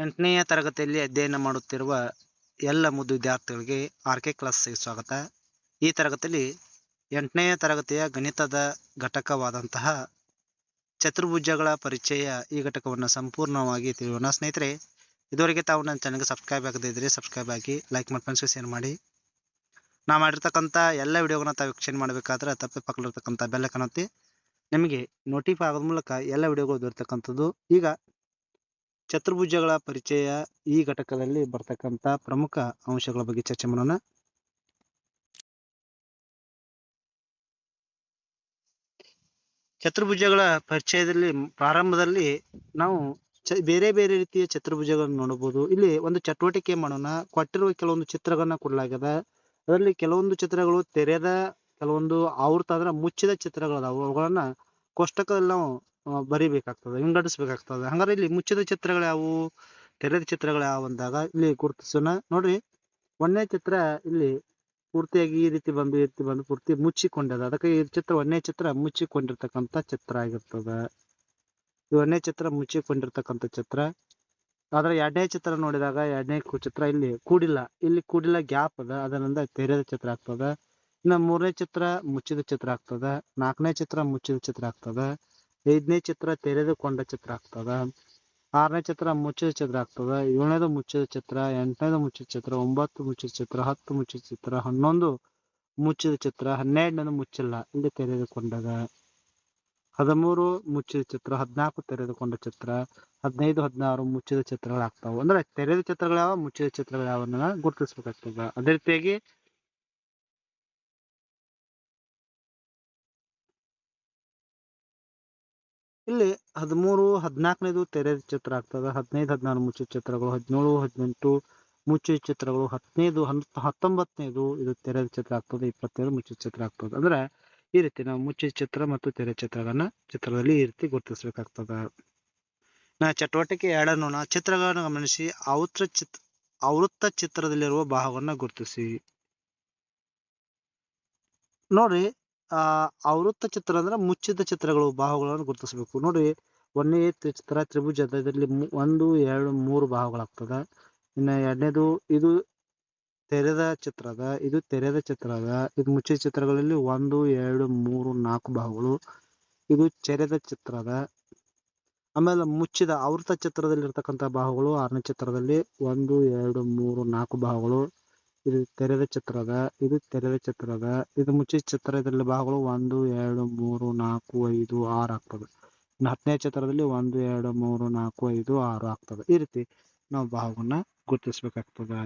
8ನೇ ತರಗತಿಯಲ್ಲಿ ಅಧ್ಯಯನ ಮಾಡುತ್ತಿರುವ ಎಲ್ಲ ಮುದ್ದು ವಿದ್ಯಾರ್ಥಿಗಳಿಗೆ ಆರ್.ಕೆ. ಕ್ಲಾಸ್ಗೆ ಸ್ವಾಗತ. ಈ ತರಗತಿಯಲ್ಲಿ 8ನೇ ತರಗತಿಯ ಗಣಿತದ ಘಟಕವಾದಂತಹ ಚತುರ್ಭುಜಗಳ ಪರಿಚಯ ಈ ಘಟಕವನ್ನು ಸಂಪೂರ್ಣವಾಗಿ ತಿಳಿಯೋಣ. ಸ್ನೇಹಿತರೆ, ಇದುವರೆಗೆ ತಾವು ನನ್ನ ಚಾನಲ್ಗೆ ಸಬ್ಸ್ಕ್ರೈಬ್ ಆಗದೇ ಇದ್ದರೆ ಸಬ್ಸ್ಕ್ರೈಬ್ ಆಗಿ, ಲೈಕ್ ಮಾಡಿ, ಫ್ರೆಂಡ್ಸ್ಗೆ ಶೇರ್ ಮಾಡಿ. ನಾ ಮಾಡಿರ್ತಕ್ಕಂಥ ಎಲ್ಲ ವಿಡಿಯೋಗಳನ್ನ ತಾವು ವೀಕ್ಷಣೆ ಮಾಡಬೇಕಾದ್ರೆ ತಪ್ಪೆ ಪಕ್ಕದಲ್ಲಿರ್ತಕ್ಕಂಥ ಬೆಲ್ ಐಕಾನ್ ಒತ್ತಿ ನಿಮಗೆ ನೋಟಿಫೈ ಆಗೋದ ಮೂಲಕ ಎಲ್ಲ ವಿಡಿಯೋಗಳು ದೊರೆತಕ್ಕಂಥದ್ದು. ಈಗ ಚತುರ್ಭುಜಗಳ ಪರಿಚಯ ಈ ಘಟಕದಲ್ಲಿ ಬರ್ತಕ್ಕಂಥ ಪ್ರಮುಖ ಅಂಶಗಳ ಬಗ್ಗೆ ಚರ್ಚೆ ಮಾಡೋಣ. ಚತುರ್ಭುಜಗಳ ಪರಿಚಯದಲ್ಲಿ ಪ್ರಾರಂಭದಲ್ಲಿ ನಾವು ಬೇರೆ ಬೇರೆ ರೀತಿಯ ಚತುರ್ಭುಜಗಳನ್ನು ನೋಡಬಹುದು. ಇಲ್ಲಿ ಒಂದು ಚಟುವಟಿಕೆ ಮಾಡೋಣ. ಕೊಟ್ಟಿರುವ ಕೆಲವೊಂದು ಚಿತ್ರಗಳನ್ನ ಕೊಡಲಾಗಿದೆ. ಅದರಲ್ಲಿ ಕೆಲವೊಂದು ಚಿತ್ರಗಳು ತೆರೆದ, ಕೆಲವೊಂದು ಆವೃತ್ತ ಅಂದ್ರೆ ಮುಚ್ಚಿದ ಚಿತ್ರಗಳದಾವು. ಅವುಗಳನ್ನ ಕೋಷ್ಟಕದಲ್ಲಿ ನಾವು ಬರಿಬೇಕಾಗ್ತದೆ, ವಿಂಗಡಿಸ್ಬೇಕಾಗ್ತದೆ. ಹಂಗಾರೆ ಇಲ್ಲಿ ಮುಚ್ಚಿದ ಚಿತ್ರಗಳು ಯಾವುವು, ತೆರೆದ ಚಿತ್ರಗಳು ಯಾವ ಅಂದಾಗ ಇಲ್ಲಿ ಗುರುತಿಸೋಣ. ನೋಡ್ರಿ, ಒಂದನೇ ಚಿತ್ರ ಇಲ್ಲಿ ಪೂರ್ತಿಯಾಗಿ ಈ ರೀತಿ ಬಂದು ಪೂರ್ತಿ ಮುಚ್ಚಿಕೊಂಡದ. ಅದಕ್ಕೆ ಈ ಚಿತ್ರ ಒಂದನೇ ಚಿತ್ರ ಮುಚ್ಚಿಕೊಂಡಿರ್ತಕ್ಕಂಥ ಚಿತ್ರ ಆಗಿರ್ತದೆ. ಈ ಒಂದನೇ ಚಿತ್ರ ಮುಚ್ಚಿಕೊಂಡಿರ್ತಕ್ಕಂಥ ಚಿತ್ರ. ಆದ್ರೆ ಎರಡನೇ ಚಿತ್ರ ನೋಡಿದಾಗ ಎರಡನೇ ಚಿತ್ರ ಇಲ್ಲಿ ಕೂಡಿಲ್ಲ, ಗ್ಯಾಪ್ ಅದ, ಅದರಿಂದ ತೆರೆದ ಚಿತ್ರ ಆಗ್ತದ. ಇನ್ನು ಮೂರನೇ ಚಿತ್ರ ಮುಚ್ಚಿದ ಚಿತ್ರ ಆಗ್ತದ. ನಾಲ್ಕನೇ ಚಿತ್ರ ಮುಚ್ಚಿದ ಚಿತ್ರ ಆಗ್ತದ. ಐದನೇ ಚಿತ್ರ ತೆರೆದುಕೊಂಡ ಚಿತ್ರ ಆಗ್ತದ. ಆರನೇ ಚಿತ್ರ ಮುಚ್ಚಿದ ಚಿತ್ರ ಆಗ್ತದ. ಏಳನೇದು ಮುಚ್ಚಿದ ಚಿತ್ರ, ಎಂಟನೇದು ಮುಚ್ಚಿದ ಚಿತ್ರ, 9 ಮುಚ್ಚಿದ ಚಿತ್ರ, 10 ಮುಚ್ಚಿದ ಚಿತ್ರ, 11 ಮುಚ್ಚಿದ ಚಿತ್ರ, 12ನೇದು ಮುಚ್ಚಿಲ್ಲ, ಇಲ್ಲಿ ತೆರೆದುಕೊಂಡದ. 13 ಮುಚ್ಚಿದ ಚಿತ್ರ, 14 ತೆರೆದುಕೊಂಡ ಚಿತ್ರ, 15, 16 ಮುಚ್ಚಿದ ಚಿತ್ರಗಳಾಗ್ತಾವ. ಅಂದ್ರೆ ತೆರೆದ ಚಿತ್ರಗಳು ಯಾವ, ಮುಚ್ಚಿದ ಚಿತ್ರಗಳು ಯಾವನ್ನ ಗುರುತಿಸ್ಬೇಕಾಗ್ತದ. ಅದೇ ರೀತಿಯಾಗಿ ಇಲ್ಲಿ 13, 14ನೇದು ತೆರೆದ ಚಿತ್ರ ಆಗ್ತದ. 15, 16 ಮುಚ್ಚಿದ ಚಿತ್ರಗಳು, 17, 18 ಮುಚ್ಚಿದ ಚಿತ್ರಗಳು, 10ನೇದು 19ನೇದು ಇದು ತೆರೆದ ಚಿತ್ರ ಆಗ್ತದೆ. 27 ಮುಚ್ಚಿದ ಚಿತ್ರ ಆಗ್ತದೆ. ಅಂದ್ರೆ ಈ ರೀತಿ ನಾವು ಮುಚ್ಚಿದ ಚಿತ್ರ ಮತ್ತು ತೆರೆದ ಚಿತ್ರಗಳನ್ನ ಚಿತ್ರದಲ್ಲಿ ಈ ರೀತಿ ಗುರುತಿಸಬೇಕಾಗ್ತದ. ನಾ ಚಟುವಟಿಕೆ 2 ನೋಡೋಣ. ಚಿತ್ರಗಳನ್ನು ಗಮನಿಸಿ ಆವೃತ್ತ ಚಿತ್ರದಲ್ಲಿರುವ ಭಾಗವನ್ನ ಗುರುತಿಸಿ. ನೋಡ್ರಿ, ಆವೃತ್ತ ಚಿತ್ರ ಅಂದ್ರೆ ಮುಚ್ಚಿದ ಚಿತ್ರಗಳು, ಭಾಗಗಳನ್ನು ಗುರುತಿಸಬೇಕು. ನೋಡ್ರಿ, ಒಂದನೇ ಚಿತ್ರ ತ್ರಿಭುಜದ, ಇದರಲ್ಲಿ 1, 2, 3 ಭಾಗಗಳಾಗ್ತದ. ಇನ್ನು ಎರಡನೇದು ಇದು ತೆರೆದ ಚಿತ್ರದ, ಇದು ತೆರೆದ ಚಿತ್ರದ. ಇದು ಮುಚ್ಚಿದ ಚಿತ್ರಗಳಲ್ಲಿ 1, 2, 3, 4 ಭಾಗಗಳು. ಇದು ತೆರೆದ ಚಿತ್ರದ. ಆಮೇಲೆ ಮುಚ್ಚಿದ ಆವೃತ್ತ ಚಿತ್ರದಲ್ಲಿ ಇರ್ತಕ್ಕಂಥ ಭಾಗಗಳು 6ನೇ ಚಿತ್ರದಲ್ಲಿ 1, 2, 3, 4 ಭಾಗಗಳು. ಇದು ತೆರೆದ ಚಿತ್ರದ, ಇದು ತೆರೆದ ಚಿತ್ರದ. ಇದು ಮುಚ್ಚಿದ ಚಿತ್ರದಲ್ಲಿ ಭಾಗಗಳು 1, 2, 3, 4, 5, 6 ಆಗ್ತದೆ. ಇನ್ನು 10ನೇ ಚಿತ್ರದಲ್ಲಿ 1, 2, 3, 4, 5, 6 ಆಗ್ತದೆ. ಈ ರೀತಿ ನಾವು ಭಾಗವನ್ನ ಗುರುತಿಸ್ಬೇಕಾಗ್ತದೆ.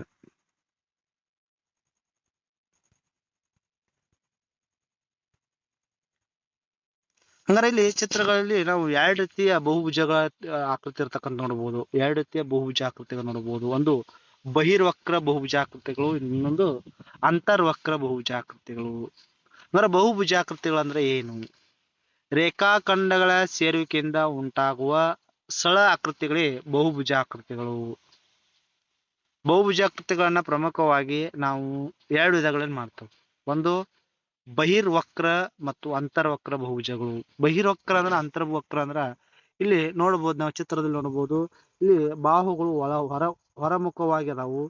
ಹಂಗಾರೆ ಇಲ್ಲಿ ಚಿತ್ರಗಳಲ್ಲಿ ನಾವು 2 ರೀತಿಯ ಬಹುಭುಜಗಳ ಆಕೃತಿ ಇರ್ತಕ್ಕಂಥ ನೋಡಬಹುದು. 2 ರೀತಿಯ ಬಹುಭುಜ ಆಕೃತಿಗಳು ನೋಡಬಹುದು. ಒಂದು ಬಹಿರ್ವಕ್ರ ಬಹುಭುಜಾಕೃತಿಗಳು, ಇನ್ನೊಂದು ಅಂತರ್ವಕ್ರ ಬಹುಭುಜಾಕೃತಿಗಳು. ಅಂದ್ರೆ ಬಹುಭುಜಾಕೃತಿಗಳು ಅಂದ್ರೆ ಏನು? ರೇಖಾಖಂಡಗಳ ಸೇರುವಿಕೆಯಿಂದ ಉಂಟಾಗುವ ಸರಳ ಆಕೃತಿಗಳೇ ಬಹುಭುಜಾಕೃತಿಗಳು. ಬಹುಭುಜಾಕೃತಿಗಳನ್ನ ಪ್ರಮುಖವಾಗಿ ನಾವು 2 ವಿಧಗಳಲ್ಲಿ ಮಾಡ್ತೇವೆ. ಒಂದು ಬಹಿರ್ವಕ್ರ ಮತ್ತು ಅಂತರ್ವಕ್ರ ಬಹುಭುಜಗಳು. ಬಹಿರ್ವಕ್ರ ಅಂದ್ರೆ, ಅಂತರ್ವಕ್ರ ಅಂದ್ರ ಇಲ್ಲಿ ನೋಡಬಹುದು, ನಾವು ಚಿತ್ರದಲ್ಲಿ ನೋಡಬಹುದು. ಇಲ್ಲಿ ಬಾಹುಗಳು ಹೊರಮುಖವಾಗಿ ಅದಾವು.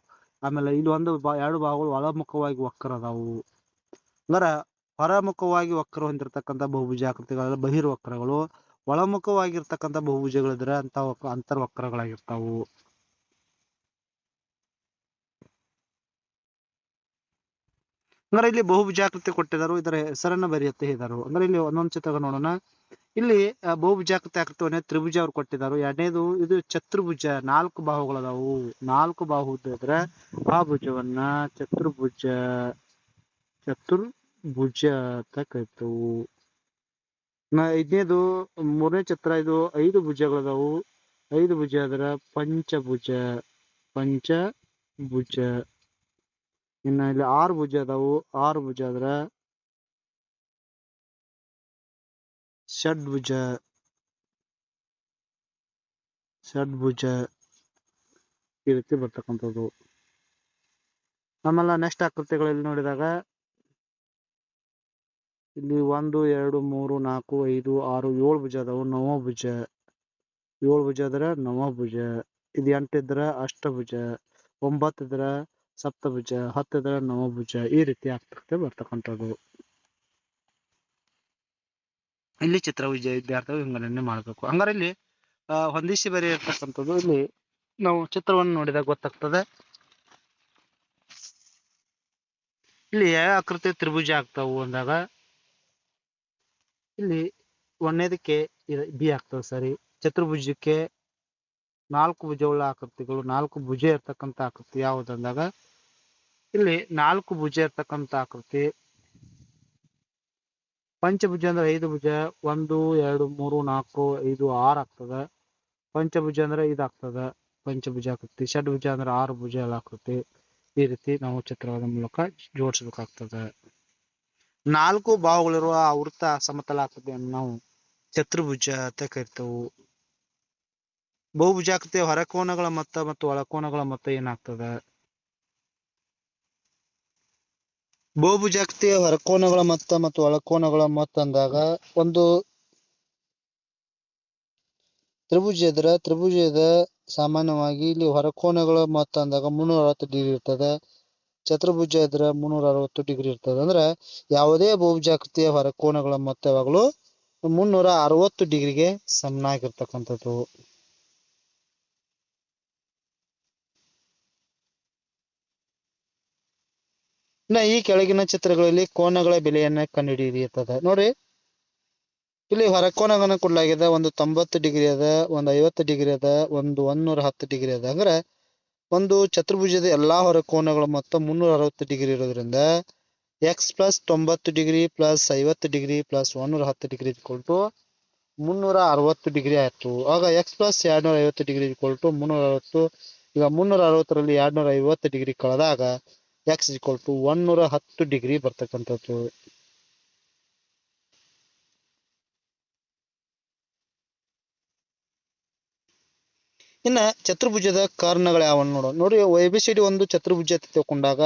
ಆಮೇಲೆ ಇಲ್ಲಿ 2 ಬಾಹುಗಳು ಒಳಮುಖವಾಗಿ ವಕ್ರ ಅದಾವು. ಅಂದ್ರ ಹೊರಮುಖವಾಗಿ ವಕ್ರ ಹೊಂದಿರತಕ್ಕಂಥ ಬಹುಭುಜಾಕೃತಿಗಳ ಬಹಿರ್ವಕ್ರಗಳು. ಒಳಮುಖವಾಗಿರ್ತಕ್ಕಂಥ ಬಹುಭುಜಗಳಿದ್ರೆ ಅಂತ ಅಂತರ್ವಕ್ರಗಳಾಗಿರ್ತಾವು. ಅಂದ್ರೆ ಇಲ್ಲಿ ಬಹುಭುಜಾಕೃತಿ ಕೊಟ್ಟಿದ್ದಾರೆ, ಇದರ ಹೆಸರನ್ನ ಬರೆಯುತ್ತೆ ಇದ್ದಾರೆ. ಅಂದ್ರೆ ಇಲ್ಲಿ ಒಂದೊಂದು ಚಿತ್ರ ನೋಡೋಣ. ಇಲ್ಲಿ ಬಹುಭುಜಾಕೃತಿ ಆಕೃತಿ ತ್ರಿಭುಜ ಅವ್ರು ಕೊಟ್ಟಿದ್ದಾರೆ. ಎರಡನೇದು ಇದು ಚತುರ್ಭುಜ, 4 ಬಾಹುಗಳದಾವು. 4 ಬಾಹು ಇದ್ರೆ ಆ ಭುಜವನ್ನ ಚತುರ್ಭುಜ ಅಂತ ಕರಿತೇವೆ. ಐದನೇದು ಮೂರನೇ ಚಿತ್ರ, ಇದು 5 ಭುಜಗಳದಾವು. 5 ಭುಜ ಆದ್ರ ಪಂಚಭುಜ. ಇನ್ನ ಇಲ್ಲಿ 6 ಭುಜ ಅದಾವು. 6 ಭುಜ ಆದ್ರ ಷಡ್ಭುಜ. ಈ ರೀತಿ ಬರ್ತಕ್ಕಂಥದ್ದು. ಆಮೇಲೆ ನೆಕ್ಸ್ಟ್ ಆಕೃತಿಗಳಲ್ಲಿ ನೋಡಿದಾಗ ಇಲ್ಲಿ 1, 2, 3, 4, 5, 6, 7 ಭುಜ ಅದಾವು. ನವಭುಜ. 7 ಭುಜ ಆದ್ರೆ ನವಭುಜ. ಇದು 8 ಇದ್ರ ಅಷ್ಟಭುಜ, 9 ಇದ್ರ ಸಪ್ತಭುಜ, 10 ಇದ್ರ ನವಭುಜ, ಈ ರೀತಿ ಆಗ್ತದೆ ಬರ್ತಕ್ಕಂಥದ್ದು. ಇಲ್ಲಿ ಚಿತ್ರಭುಜ ವಿದ್ಯಾರ್ಥಿಗಳು ವಿಂಗಡಣೆ ಮಾಡಬೇಕು. ಹಂಗಾರೆ ಇಲ್ಲಿ ಹೊಂದಿಸಿ ಬರೆಯಿರ್ತಕ್ಕಂಥದ್ದು ಇಲ್ಲಿ ನಾವು ಚಿತ್ರವನ್ನು ನೋಡಿದಾಗ ಗೊತ್ತಾಗ್ತದೆ. ಇಲ್ಲಿ ಯಾವ ಆಕೃತಿ ತ್ರಿಭುಜ ಆಗ್ತಾವು ಅಂದಾಗ ಇಲ್ಲಿ ಒಂದನೇದಕ್ಕೆ ಬಿ ಆಗ್ತದೆ ಸರಿ. ಚತುರ್ಭುಜಕ್ಕೆ 4 ಭುಜವುಳ್ಳ ಆಕೃತಿಗಳು, 4 ಭುಜ ಇರ್ತಕ್ಕಂಥ ಆಕೃತಿ ಯಾವುದು ಅಂದಾಗ ಇಲ್ಲಿ 4 ಭುಜ ಇರ್ತಕ್ಕಂಥ ಆಕೃತಿ. ಪಂಚಭುಜ ಅಂದ್ರೆ 5 ಭುಜ, 1 2 3 4 5 6 ಆಗ್ತದ. ಪಂಚಭುಜ ಅಂದ್ರೆ ಇದಾಗ್ತದ ಪಂಚಭುಜ ಆಕೃತಿ. ಷಡ್ಭುಜ ಅಂದ್ರೆ 6 ಭುಜ ಆಕೃತಿ. ಈ ರೀತಿ ನಾವು ಚಿತ್ರದ ಮೂಲಕ ಜೋಡಿಸಬೇಕಾಗ್ತದೆ. 4 ಬಾಹುಗಳಿರುವ ವೃತ್ತ ಸಮತಲ ಆಕೃತಿಯನ್ನು ನಾವು ಚತುರ್ಭುಜ ಅಂತ ಕರಿತೇವೆ. ಬಹುಭುಜಾಕೃತಿಯ ಹೊರಕೋನಗಳ ಮೊತ್ತ ಮತ್ತು ಒಳಕೋನಗಳ ಮೊತ್ತ ಏನಾಗ್ತದೆ? ಬಹುಭುಜಾಕೃತಿಯ ಹೊರಕೋನಗಳ ಮೊತ್ತ ಮತ್ತು ಒಳಕೋನಗಳ ಮೊತ್ತ ಅಂದಾಗ ಒಂದು ತ್ರಿಭುಜ ಇದ್ರೆ ತ್ರಿಭುಜದ ಸಾಮಾನ್ಯವಾಗಿ ಇಲ್ಲಿ ಹೊರಕೋನಗಳ ಮೊತ್ತ ಅಂದಾಗ 360 ಡಿಗ್ರಿ ಇರ್ತದೆ. ಚತುರ್ಭುಜ ಇದ್ರೆ 360 ಡಿಗ್ರಿ ಇರ್ತದೆ. ಅಂದ್ರೆ ಯಾವುದೇ ಬಹುಭುಜಾಕೃತಿಯ ಹೊರಕೋನಗಳ ಮೊತ್ತ ಯಾವಾಗಲೂ 360 ಡಿಗ್ರಿಗೆ ಸಮನಾಗಿರ್ತಕ್ಕಂಥದ್ದು. ಇನ್ನ ಈ ಕೆಳಗಿನ ಚಿತ್ರಗಳಲ್ಲಿ ಕೋನಗಳ ಬೆಲೆಯನ್ನ ಕಂಡುಹಿಡಿಯಿರಿ ಇರ್ತದೆ ನೋಡ್ರಿ. ಇಲ್ಲಿ ಹೊರಕೋನಗಳನ್ನ ಕೊಡಲಾಗಿದೆ. ಒಂದು 90 ಡಿಗ್ರಿ ಅದ, ಒಂದು 50 ಡಿಗ್ರಿ ಅದ, ಒಂದು 110 ಡಿಗ್ರಿ ಅದ. ಅಂದ್ರೆ ಒಂದು ಚತುರ್ಭುಜದ ಎಲ್ಲಾ ಹೊರಕೋನಗಳ ಮೊತ್ತ 360 ಡಿಗ್ರಿ ಇರೋದ್ರಿಂದ X plus 90 degree plus 50 degree plus 110 degree equal to 360 degree ಆಯ್ತು. ಆಗ ಎಕ್ಸ್ ಪ್ಲಸ್ 250 ಡಿಗ್ರಿ ಇಕ್ವಲ್ಟು 360. ಈಗ 360ರಲ್ಲಿ 250 ಡಿಗ್ರಿ ಕಳೆದಾಗ ಎಕ್ಸ್ ಇಕ್ವಲ್ಟು 110 ಡಿಗ್ರಿ ಬರ್ತಕ್ಕಂಥದ್ದು. ಇನ್ನ ಚತುರ್ಭುಜದ ಕರ್ಣಗಳು ಯಾವನ್ನ ನೋಡೋಣ. ನೋಡಿ ABCD ಒಂದು ಚತುರ್ಭುಜ ತಗೊಂಡಾಗ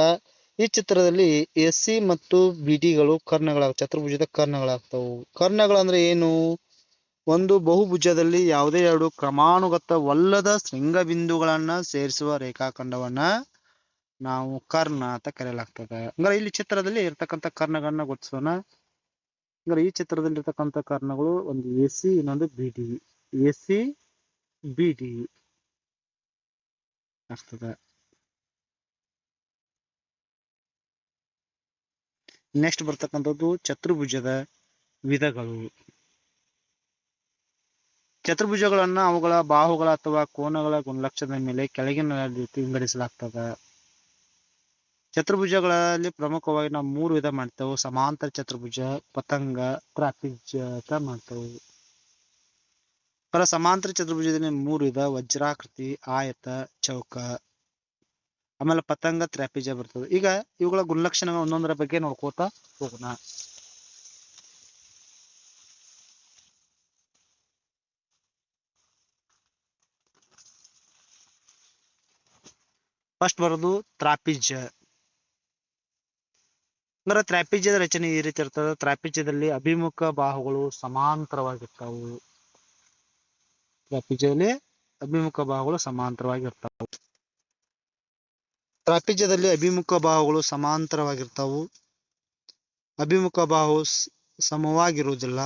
ಈ ಚಿತ್ರದಲ್ಲಿ AC ಮತ್ತು BDಗಳು ಕರ್ಣಗಳಾಗ ಚತುರ್ಭುಜದ ಕರ್ಣಗಳಾಗ್ತವು. ಕರ್ಣಗಳಂದ್ರೆ ಏನು? ಒಂದು ಬಹುಭುಜದಲ್ಲಿ ಯಾವುದೇ ಎರಡು ಕ್ರಮಾನುಗತವಲ್ಲದ ಶೃಂಗಬಿಂದುಗಳನ್ನ ಸೇರಿಸುವ ರೇಖಾಖಂಡವನ್ನ ನಾವು ಕರ್ಣ ಅಂತ ಕರೆಯಲಾಗ್ತದೆ. ಅಂದ್ರೆ ಇಲ್ಲಿ ಚಿತ್ರದಲ್ಲಿ ಇರ್ತಕ್ಕಂಥ ಕರ್ಣಗಳನ್ನ ಗುರುತಿಸೋಣ. ಅಂದ್ರೆ ಈ ಚಿತ್ರದಲ್ಲಿ ಇರ್ತಕ್ಕಂಥ ಕರ್ಣಗಳು ಒಂದು AC, ಇನ್ನೊಂದು BD. AC BD ಆಗ್ತದೆ. ನೆಕ್ಸ್ಟ್ ಬರ್ತಕ್ಕಂಥದ್ದು ಚತುರ್ಭುಜದ ವಿಧಗಳು. ಚತುರ್ಭುಜಗಳನ್ನ ಅವುಗಳ ಬಾಹುಗಳ ಅಥವಾ ಕೋನಗಳ ಗುಣಲಕ್ಷಣದ ಮೇಲೆ ಕೆಳಗಿನ ರೀತಿ ವಿಂಗಡಿಸಲಾಗ್ತದೆ. ಚತುರ್ಭುಜಗಳಲ್ಲಿ ಪ್ರಮುಖವಾಗಿ ನಾವು 3 ವಿಧ ಮಾಡ್ತೇವೆ. ಸಮಾಂತರ ಚತುರ್ಭುಜ, ಪತಂಗ, ಟ್ರಾಪಿಜ್ಯ ಅಂತ ಮಾಡ್ತೇವೆ. ಸಮಾಂತರ ಚತುರ್ಭುಜದಲ್ಲಿ 3 ವಿಧ: ವಜ್ರಾಕೃತಿ, ಆಯತ, ಚೌಕ. ಆಮೇಲೆ ಪತಂಗ, ತ್ರಾಪಿಜ್ಯ ಬರ್ತದೆ. ಈಗ ಇವುಗಳ ಗುಣಲಕ್ಷಣಗಳು ಒಂದೊಂದರ ಬಗ್ಗೆ ನೋಡ್ಕೋತಾ ಹೋಗೋಣ. ಫಸ್ಟ್ ಬರೋದು ತ್ರಾಪಿಜ್ಯ. ಅಂದ್ರೆ ತ್ರಾಪಿಜ್ಯದ ರಚನೆ ಈ ರೀತಿ ಇರ್ತದೆ. ತ್ರಾಪಿಜ್ಯದಲ್ಲಿ ಅಭಿಮುಖ ಬಾಹುಗಳು ಸಮಾಂತರವಾಗಿರ್ತಾವು. ತ್ರಾಪಿಜ್ಯದಲ್ಲಿ ಅಭಿಮುಖ ಬಾಹುಗಳು ಸಮಾಂತರವಾಗಿರ್ತಾವು. ತ್ರಾಪಿಜ್ಯದಲ್ಲಿ ಅಭಿಮುಖ ಬಾಹುಗಳು ಸಮಾಂತರವಾಗಿರ್ತಾವು. ಅಭಿಮುಖ ಬಾಹು ಸಮವಾಗಿರುವುದಿಲ್ಲ.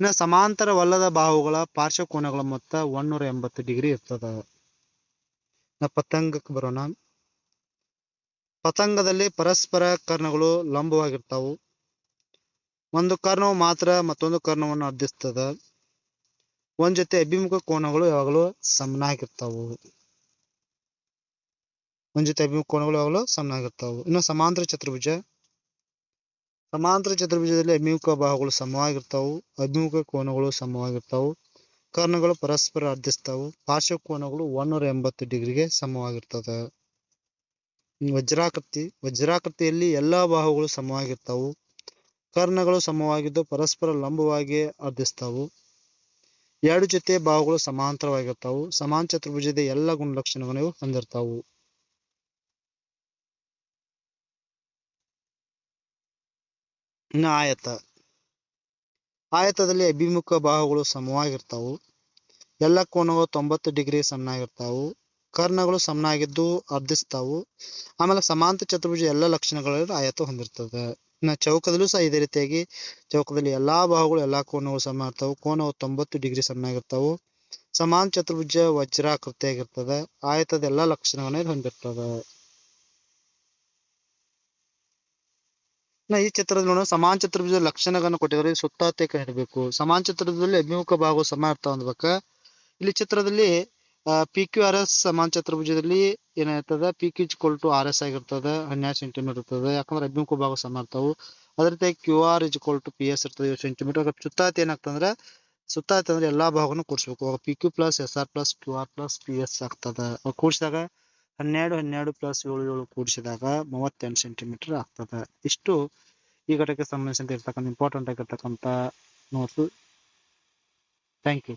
ಇನ್ನು ಸಮಾಂತರವಲ್ಲದ ಬಾಹುಗಳ ಪಾರ್ಶ್ವಕೋನಗಳ ಮೊತ್ತ 180 ಡಿಗ್ರಿ ಇರ್ತದೆ. ಪತಂಗಕ್ಕೆ ಬರೋಣ. ಪತಂಗದಲ್ಲಿ ಪರಸ್ಪರ ಕರ್ಣಗಳು ಲಂಬವಾಗಿರ್ತಾವು. ಒಂದು ಕರ್ಣವು ಮಾತ್ರ ಮತ್ತೊಂದು ಕರ್ಣವನ್ನು ಅರ್ಧಿಸ್ತದ. ಒಂದ್ ಜೊತೆ ಅಭಿಮುಖ ಕೋನಗಳು ಯಾವಾಗಲೂ ಸಮನಾಗಿರ್ತಾವು. ಇನ್ನು ಸಮಾಂತರ ಚತುರ್ಭುಜ. ಸಮಾಂತರ ಚತುರ್ಭುಜದಲ್ಲಿ ಅಭಿಮುಖ ಬಾಹುಗಳು ಸಮವಾಗಿರ್ತಾವು. ಅಭಿಮುಖ ಕೋನಗಳು ಸಮವಾಗಿರ್ತಾವು. ಕರ್ಣಗಳು ಪರಸ್ಪರ ಅರ್ಧಿಸ್ತಾವು. ಪಾರ್ಶ್ವಕೋನಗಳು 180 ಡಿಗ್ರಿಗೆ ಸಮವಾಗಿರ್ತದೆ. ವಜ್ರಾಕೃತಿ. ವಜ್ರಾಕೃತಿಯಲ್ಲಿ ಎಲ್ಲಾ ಬಾಹುಗಳು ಸಮವಾಗಿರ್ತಾವು. ಕರ್ಣಗಳು ಸಮವಾಗಿದ್ದು ಪರಸ್ಪರ ಲಂಬವಾಗಿ ಅರ್ಧಿಸ್ತಾವು. ಎರಡು ಜೊತೆ ಬಾಹುಗಳು ಸಮಾಂತರವಾಗಿರ್ತಾವು. ಸಮಾನ ಚತುರ್ಭುಜದ ಎಲ್ಲ ಗುಣಲಕ್ಷಣಗಳು ಹೊಂದಿರ್ತಾವು. ಇನ್ನು ಆಯತ. ಆಯತದಲ್ಲಿ ಅಭಿಮುಖ ಬಾಹುಗಳು ಸಮವಾಗಿರ್ತಾವು. ಎಲ್ಲ ಕೋನಗಳು 90 ಡಿಗ್ರಿ ಸಮನಾಗಿರ್ತಾವು. ಕರ್ಣಗಳು ಸಮನಾಗಿದ್ದು ಅರ್ಧಿಸ್ತಾವು. ಆಮೇಲೆ ಸಮಾಂತರ ಚತುರ್ಭುಜ ಎಲ್ಲ ಲಕ್ಷಣಗಳಲ್ಲಿ ಆಯತ ಹೊಂದಿರ್ತದೆ. ಇನ್ನು ಚೌಕದಲ್ಲೂ ಸಹ ಇದೇ ರೀತಿಯಾಗಿ ಚೌಕದಲ್ಲಿ ಎಲ್ಲಾ ಭಾಗಗಳು ಎಲ್ಲಾ ಕೋನಗಳು ಸಮ ಇರ್ತಾವು. ಕೋನವು 90 ಡಿಗ್ರಿ ಸಮನಾಗಿರ್ತಾವು. ಸಮಾನ ಚತುರ್ಭುಜ ವಜ್ರಾಕೃತಿಯಾಗಿರ್ತದೆ. ಆಯತದ ಎಲ್ಲಾ ಲಕ್ಷಣಗಳನ್ನ ಹೊಂದಿರ್ತದೆ. ಈ ಚಿತ್ರದಲ್ಲಿ ನೋಡೋಣ, ಸಮಾನ ಚತುರ್ಭುಜದ ಲಕ್ಷಣಗಳನ್ನು ಕೊಟ್ಟಿದ್ದಾರೆ. ಸುತ್ತಾತೇಕ ಹಿಡಬೇಕು. ಸಮಾನ ಚತುರ್ಭುಜದಲ್ಲಿ ಅಭಿಮುಖ ಭಾಗವು ಸಮ ಇರ್ತಾವ ಅಂದ್ಬೇಕ. ಇಲ್ಲಿ ಚಿತ್ರದಲ್ಲಿ ಪಿ ಕ್ಯೂ ಆರ್ ಎಸ್ ಸಮಾನ ಚತುರ್ಭುಜದಲ್ಲಿ ಏನಾಗ್ತದ, P Q equal to R S ಆಗಿರ್ತದೆ. 12 ಸೆಂಟಿಮೀಟರ್ ಇರ್ತದೆ. ಯಾಕಂದ್ರೆ ಅಭಿಮುಖ ಭಾಗ ಸಮ ಇರ್ತಾವು. ಅದೇ ರೀತಿ Q R equal to P S ಇರ್ತದೆ 7 ಸೆಂಟಿಮೀಟರ್. ಸುತ್ತಾತ ಏನಾಗ್ತಂದ್ರೆ, ಸುತ್ತಾತ ಅಂದ್ರೆ ಎಲ್ಲಾ ಭಾಗವನ್ನು ಕೂಡಿಸ್ಬೇಕು. P Q plus S R plus Q R plus P S ಆಗ್ತದೆ. ಕೂಡಿಸಿದಾಗ 12 12 ಪ್ಲಸ್ 7 7 ಕೂಡಿಸಿದಾಗ 38 ಸೆಂಟಿಮೀಟರ್ ಆಗ್ತದೆ. ಇಷ್ಟು ಈ ಘಟಕಕ್ಕೆ ಸಂಬಂಧಿಸಿದಂತೆ ಇರ್ತಕ್ಕಂಥ ಇಂಪಾರ್ಟೆಂಟ್ ಆಗಿರ್ತಕ್ಕಂಥ ನೋಟ್ಸ್. Thank you.